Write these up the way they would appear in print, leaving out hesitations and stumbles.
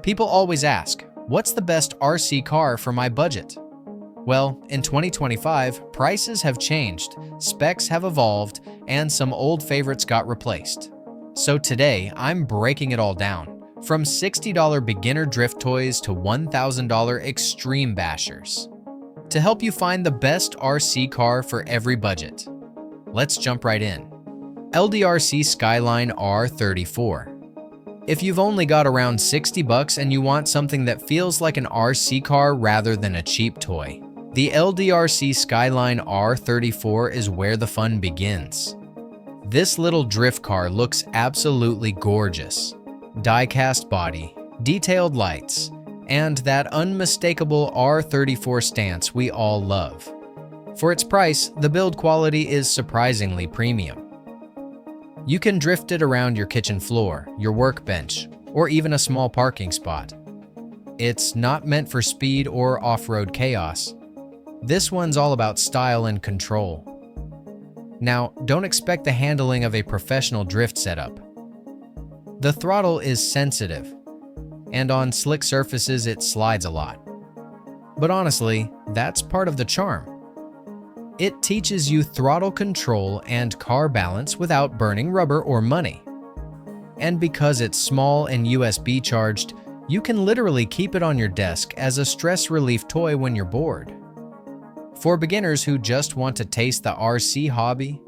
People always ask, what's the best RC car for my budget? Well, in 2025, prices have changed, specs have evolved, and some old favorites got replaced. So today, I'm breaking it all down, from $60 beginner drift toys to $1,000 extreme bashers, to help you find the best RC car for every budget. Let's jump right in. LDRC Skyline R34. If you've only got around $60 and you want something that feels like an RC car rather than a cheap toy, the LDRC Skyline R34 is where the fun begins. This little drift car looks absolutely gorgeous. Die-cast body, detailed lights, and that unmistakable R34 stance we all love. For its price, the build quality is surprisingly premium. You can drift it around your kitchen floor, your workbench, or even a small parking spot. It's not meant for speed or off-road chaos. This one's all about style and control. Now, don't expect the handling of a professional drift setup. The throttle is sensitive, and on slick surfaces it slides a lot. But honestly, that's part of the charm. It teaches you throttle control and car balance without burning rubber or money. And because it's small and USB charged, you can literally keep it on your desk as a stress relief toy when you're bored. For beginners who just want to taste the RC hobby,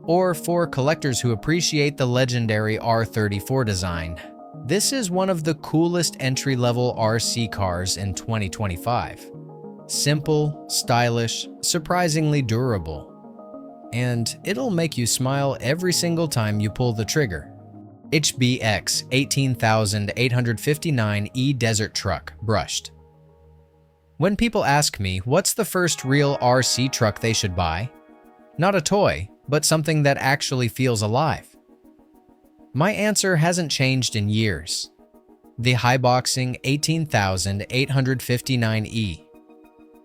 or for collectors who appreciate the legendary R34 design, this is one of the coolest entry-level RC cars in 2025. Simple, stylish, surprisingly durable. And it'll make you smile every single time you pull the trigger. MJX 18859E Desert Truck Brushed. When people ask me what's the first real RC truck they should buy, not a toy, but something that actually feels alive. My answer hasn't changed in years. The Hiboxing 18859E.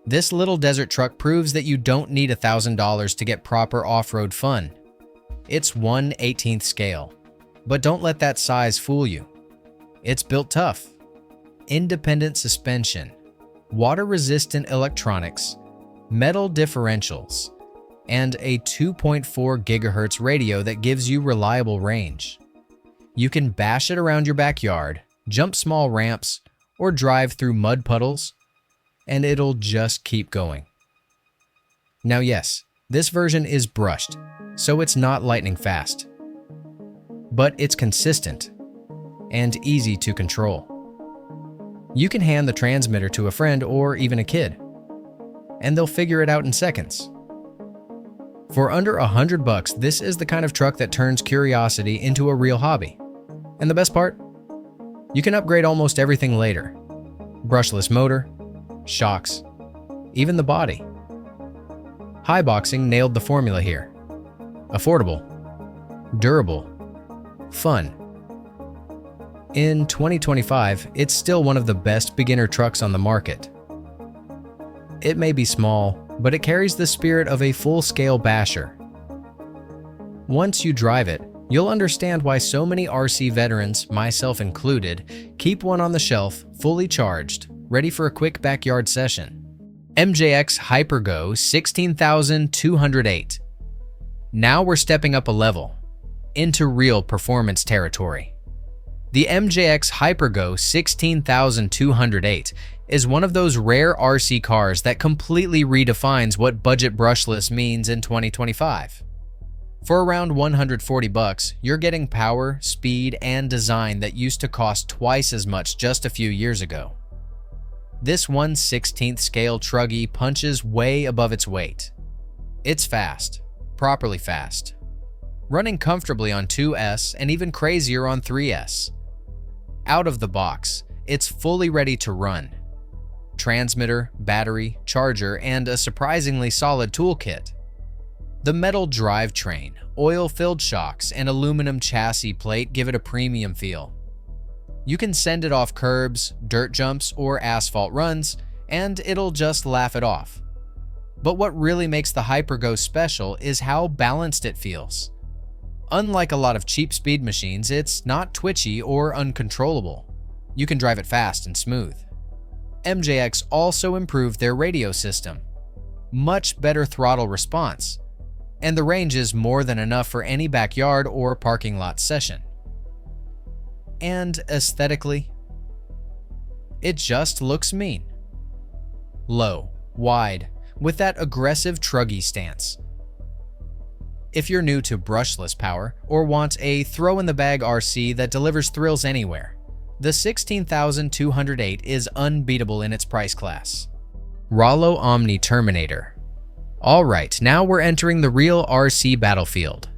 This little desert truck proves that you don't need $1,000 to get proper off-road fun. It's 1/18th scale, but don't let that size fool you. It's built tough. Independent suspension, water-resistant electronics, metal differentials, and a 2.4 GHz radio that gives you reliable range. You can bash it around your backyard, jump small ramps, or drive through mud puddles, and it'll just keep going. Now yes, this version is brushed, so it's not lightning fast. But it's consistent and easy to control. You can hand the transmitter to a friend or even a kid, and they'll figure it out in seconds. For under $100, this is the kind of truck that turns curiosity into a real hobby. And the best part? You can upgrade almost everything later. Brushless motor, shocks, even the body. Hiboxing nailed the formula here. Affordable, durable, fun. In 2025, it's still one of the best beginner trucks on the market. It may be small, but it carries the spirit of a full-scale basher. Once you drive it, you'll understand why so many RC veterans, myself included, keep one on the shelf, fully charged, ready for a quick backyard session. MJX Hyper Go 16208. Now we're stepping up a level, into real performance territory. The MJX Hyper Go 16208 is one of those rare RC cars that completely redefines what budget brushless means in 2025. For around $140, you're getting power, speed, and design that used to cost twice as much just a few years ago. This 1/16th scale truggy punches way above its weight. It's fast, properly fast, running comfortably on 2S and even crazier on 3S. Out of the box, it's fully ready to run. Transmitter, battery, charger, and a surprisingly solid toolkit. The metal drivetrain, oil-filled shocks, and aluminum chassis plate give it a premium feel. You can send it off curbs, dirt jumps, or asphalt runs, and it'll just laugh it off. But what really makes the Hyper Go special is how balanced it feels. Unlike a lot of cheap speed machines, it's not twitchy or uncontrollable. You can drive it fast and smooth. MJX also improved their radio system. Much better throttle response, and the range is more than enough for any backyard or parking lot session. And aesthetically, it just looks mean. Low, wide, with that aggressive truggy stance. If you're new to brushless power or want a throw-in-the-bag RC that delivers thrills anywhere, the 16208 is unbeatable in its price class. Ralo Omni Terminator. Alright, now we're entering the real RC battlefield.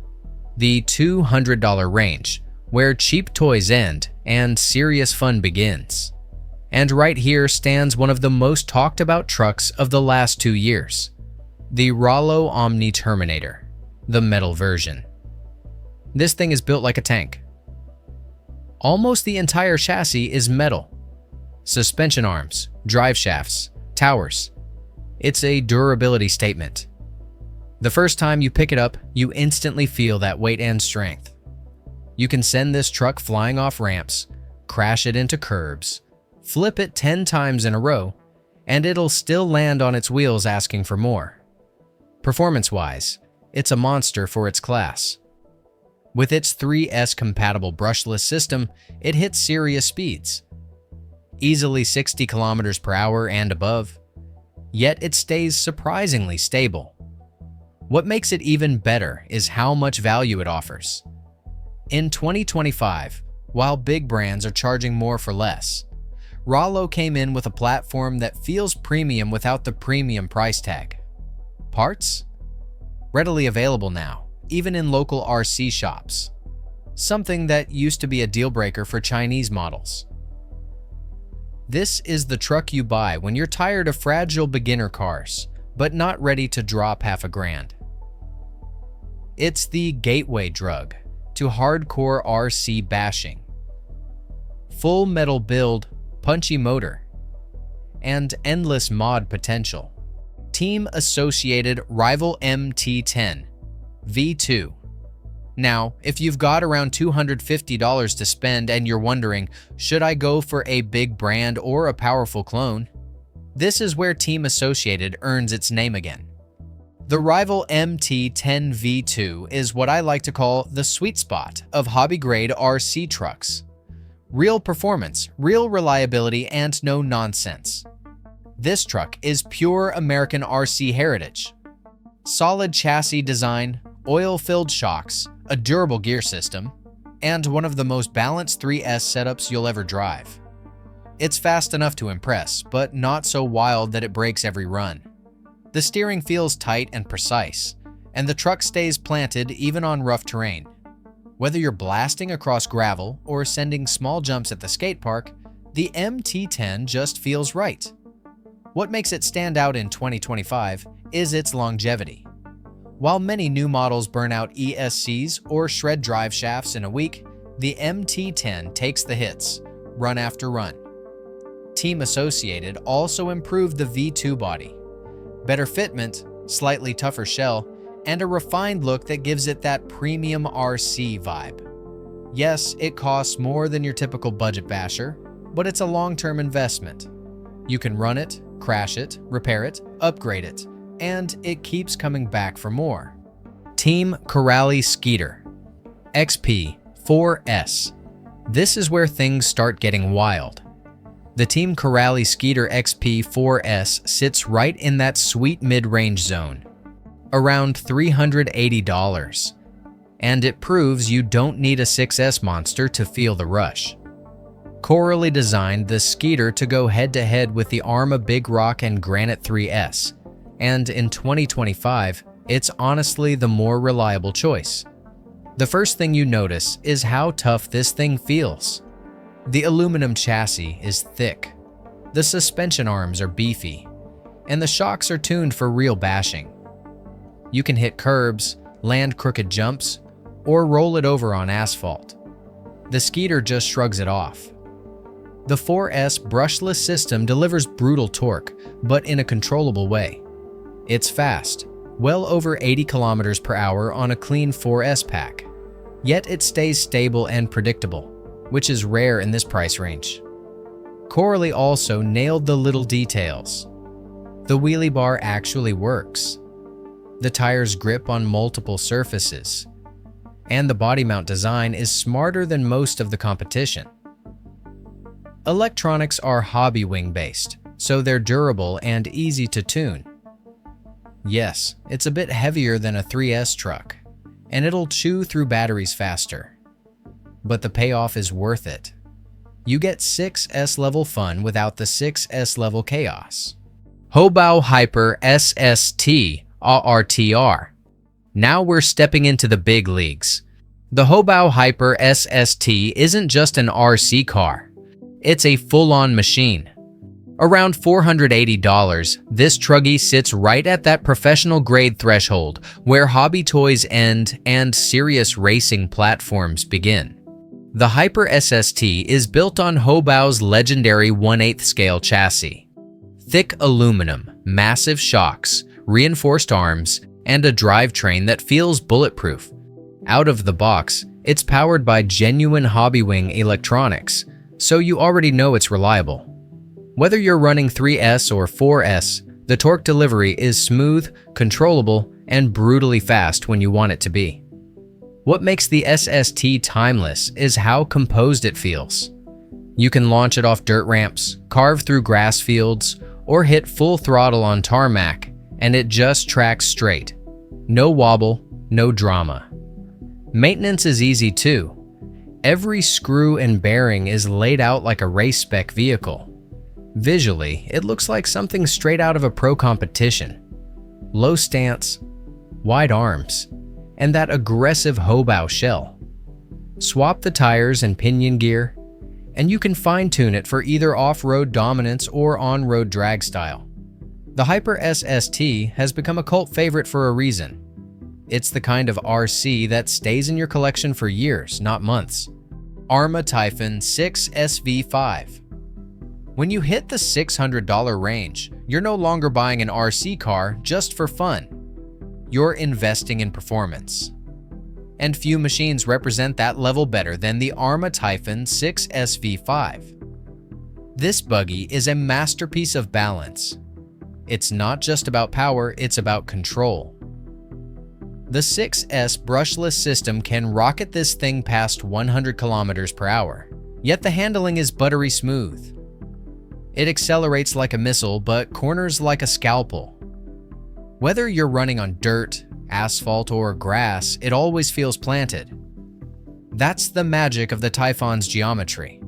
The $200 range, where cheap toys end and serious fun begins. And right here stands one of the most talked about trucks of the last 2 years. The Ralo Omni Terminator, the metal version. This thing is built like a tank. Almost the entire chassis is metal. Suspension arms, drive shafts, towers. It's a durability statement. The first time you pick it up, you instantly feel that weight and strength. You can send this truck flying off ramps, crash it into curbs, flip it 10 times in a row, and it'll still land on its wheels asking for more. Performance-wise, it's a monster for its class. With its 3S-compatible brushless system, it hits serious speeds. Easily 60 kilometers per hour and above. Yet it stays surprisingly stable. What makes it even better is how much value it offers. In 2025, while big brands are charging more for less, Ralo came in with a platform that feels premium without the premium price tag. Parts? Readily available now, even in local RC shops. Something that used to be a deal breaker for Chinese models. This is the truck you buy when you're tired of fragile beginner cars, but not ready to drop half a grand. It's the gateway drug to hardcore RC bashing. Full metal build, punchy motor, and endless mod potential. Team-associated rival MT10 V2. Now, if you've got around $250 to spend and you're wondering, should I go for a big brand or a powerful clone? This is where Team Associated earns its name again. The rival MT10 V2 is what I like to call the sweet spot of hobby-grade RC trucks. Real performance, real reliability, and no nonsense. This truck is pure American RC heritage. Solid chassis design, oil-filled shocks, a durable gear system, and one of the most balanced 3S setups you'll ever drive. It's fast enough to impress, but not so wild that it breaks every run. The steering feels tight and precise, and the truck stays planted even on rough terrain. Whether you're blasting across gravel or sending small jumps at the skate park, the MT10 just feels right. What makes it stand out in 2025 is its longevity. While many new models burn out ESCs or shred drive shafts in a week, the MT10 takes the hits, run after run. Team Associated also improved the V2 body. Better fitment, slightly tougher shell, and a refined look that gives it that premium RC vibe. Yes, it costs more than your typical budget basher, but it's a long-term investment. You can run it, crash it, repair it, upgrade it, and it keeps coming back for more. Team Corrali Sketer XP4S. This is where things start getting wild. The Team Corrali Sketer XP4S sits right in that sweet mid-range zone, around $380, and it proves you don't need a 6S monster to feel the rush. Corrali designed the Sketer to go head-to-head with the Arma Big Rock and Granite 3S, and in 2025, it's honestly the more reliable choice. The first thing you notice is how tough this thing feels. The aluminum chassis is thick, the suspension arms are beefy, and the shocks are tuned for real bashing. You can hit curbs, land crooked jumps, or roll it over on asphalt. The Sketer just shrugs it off. The 4S brushless system delivers brutal torque, but in a controllable way. It's fast, well over 80 kilometers per hour on a clean 4S pack. Yet it stays stable and predictable, which is rare in this price range. Corley also nailed the little details. The wheelie bar actually works. The tires grip on multiple surfaces. And the body mount design is smarter than most of the competition. Electronics are hobby wing based, so they're durable and easy to tune. Yes, it's a bit heavier than a 3S truck, and it'll chew through batteries faster. But the payoff is worth it. You get 6S level fun without the 6S level chaos. Hobao Hyper SST RTR. Now we're stepping into the big leagues. The Hobao Hyper SST isn't just an RC car. It's a full-on machine. Around $480, this truggy sits right at that professional grade threshold where hobby toys end and serious racing platforms begin. The Hyper SST is built on Hobao's legendary 1/8 scale chassis. Thick aluminum, massive shocks, reinforced arms, and a drivetrain that feels bulletproof. Out of the box, it's powered by genuine Hobbywing electronics, so you already know it's reliable. Whether you're running 3S or 4S, the torque delivery is smooth, controllable, and brutally fast when you want it to be. What makes the SST timeless is how composed it feels. You can launch it off dirt ramps, carve through grass fields, or hit full throttle on tarmac, and it just tracks straight. No wobble, no drama. Maintenance is easy too. Every screw and bearing is laid out like a race spec vehicle. Visually, it looks like something straight out of a pro competition. Low stance, wide arms, and that aggressive Hobao shell. Swap the tires and pinion gear, and you can fine-tune it for either off-road dominance or on-road drag style. The Hyper SST has become a cult favorite for a reason. It's the kind of RC that stays in your collection for years, not months. Arma Typhon 6 SV5. When you hit the $600 range, you're no longer buying an RC car just for fun. You're investing in performance. And few machines represent that level better than the Arma Typhon 6 SV5. This buggy is a masterpiece of balance. It's not just about power, it's about control. The 6S brushless system can rocket this thing past 100 kilometers per hour, yet the handling is buttery smooth. It accelerates like a missile, but corners like a scalpel. Whether you're running on dirt, asphalt, or grass, it always feels planted. That's the magic of the Typhon's geometry.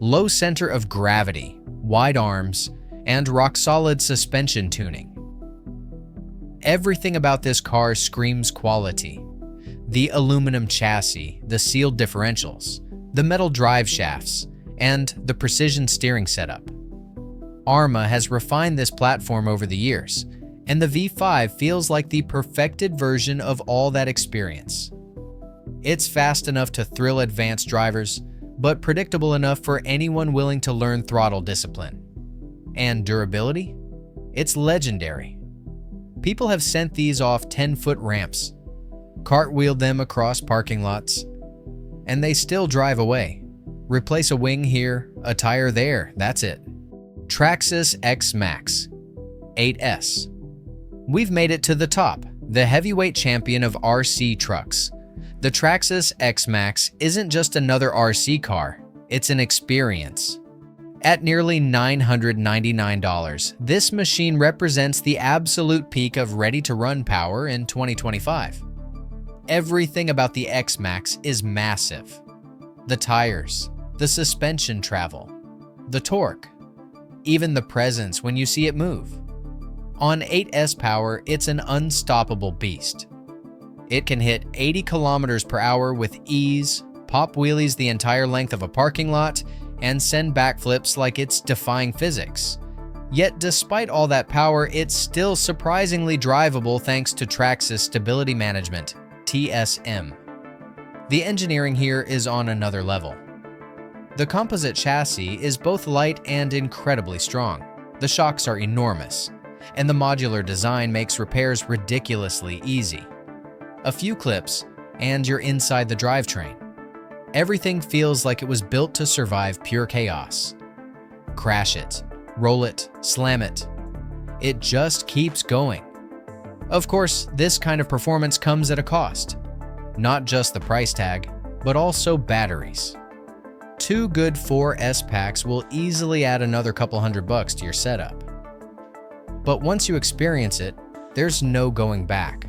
Low center of gravity, wide arms, and rock-solid suspension tuning. Everything about this car screams quality. The aluminum chassis, the sealed differentials, the metal drive shafts, and the precision steering setup. Arma has refined this platform over the years, and the V5 feels like the perfected version of all that experience. It's fast enough to thrill advanced drivers, but predictable enough for anyone willing to learn throttle discipline. And durability? It's legendary. People have sent these off 10-foot ramps, cartwheeled them across parking lots, and they still drive away. Replace a wing here, a tire there, that's it. Traxxas X-Maxx 8S. We've made it to the top, the heavyweight champion of RC trucks. The Traxxas X-Maxx isn't just another RC car, it's an experience. At nearly $999, this machine represents the absolute peak of ready-to-run power in 2025. Everything about the X-Maxx is massive. The tires, the suspension travel, the torque, even the presence when you see it move. On 8S power, it's an unstoppable beast. It can hit 80 kilometers per hour with ease, pop wheelies the entire length of a parking lot, and send backflips like it's defying physics. Yet despite all that power, it's still surprisingly drivable thanks to Traxxas Stability Management, TSM. The engineering here is on another level. The composite chassis is both light and incredibly strong. The shocks are enormous, and the modular design makes repairs ridiculously easy. A few clips, and you're inside the drivetrain. Everything feels like it was built to survive pure chaos. crash it, roll it, slam it. It just keeps going. Of course, this kind of performance comes at a cost. Not just the price tag, but also batteries. 2 good 4S packs will easily add another couple $100 to your setup. But once you experience it, there's no going back.